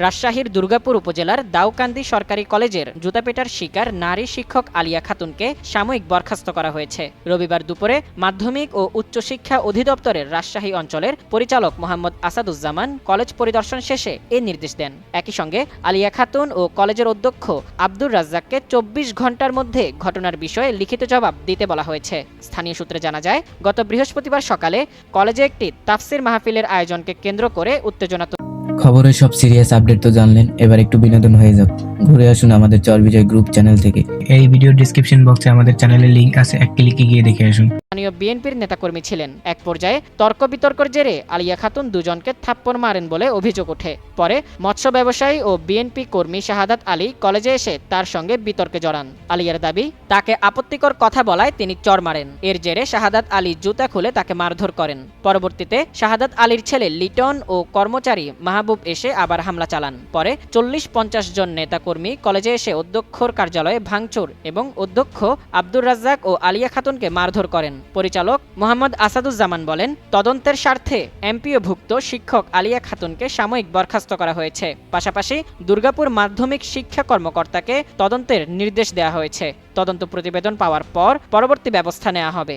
রাজশাহীর দুর্গাপুর উপজেলার দাউকান্দি সরকারি কলেজের জুতাপেটার শিকার নারী শিক্ষক আলিয়া খাতুনকে সাময়িক বরখাস্ত করা হয়েছে। রবিবার দুপুরে মাধ্যমিক ও উচ্চশিক্ষা অধিদপ্তরের রাজশাহী অঞ্চলের পরিচালক মোহাম্মদ আসাদুজ্জামান কলেজ পরিদর্শন শেষে এ নির্দেশ দেন। একই সঙ্গে আলিয়া খাতুন ও কলেজের অধ্যক্ষ আব্দুর রাজ্জাককে ২৪ ঘণ্টার মধ্যে ঘটনার বিষয়ে লিখিত জবাব দিতে বলা হয়েছে। স্থানীয় সূত্রে জানা যায়, গত বৃহস্পতিবার সকালে কলেজে একটি তাফসির মাহফিলের আয়োজনকে কেন্দ্র করে উত্তেজনা। খবরের সব সিরিয়াস আপডেট তো জানলেন, এবার একটু বিনোদন হয়ে যাক। ঘুরে আসুন আমাদের চরবিজয় গ্রুপ চ্যানেল থেকে। এই ভিডিওর ডেসক্রিপশন বক্সে আমাদের চ্যানেলের লিংক আছে, এক ক্লিকে গিয়ে দেখে আসুন। স্থানীয় বিএনপির নেতাকর্মী ছিলেন। এক পর্যায়ে তর্ক বিতর্কের জেরে আলিয়া খাতুন দুজনকে থাপ্পড় মারেন বলে অভিযোগ ওঠে। পরে মৎস্য ব্যবসায়ী ও বিএনপি কর্মী শাহাদাত আলী কলেজে এসে তার সঙ্গে বিতর্কে জড়ান। আলিয়ার দাবি, তাকে আপত্তিকর কথা বলায় তিনি চর মারেন। এর জেরে শাহাদাত আলী জুতা খুলে তাকে মারধর করেন। পরবর্তীতে শাহাদাত আলীর ছেলে লিটন ও কর্মচারী মাহবুব এসে আবার হামলা চালান। পরে ৪০-৫০ জন নেতাকর্মী কলেজে এসে অধ্যক্ষর কার্যালয়ে ভাঙচুর এবং অধ্যক্ষ আব্দুর রাজ্জাক ও আলিয়া খাতুনকে মারধর করেন। পরিচালক মোহাম্মদ আসাদুজ্জামান বলেন, তদন্তের স্বার্থে এমপিওভুক্ত শিক্ষক আলিয়া খাতুনকে সাময়িক বরখাস্ত করা হয়েছে। পাশাপাশি দুর্গাপুর মাধ্যমিক শিক্ষা কর্মকর্তাকে তদন্তের নির্দেশ দেওয়া হয়েছে। তদন্ত প্রতিবেদন পাওয়ার পর পরবর্তী ব্যবস্থা নেওয়া হবে।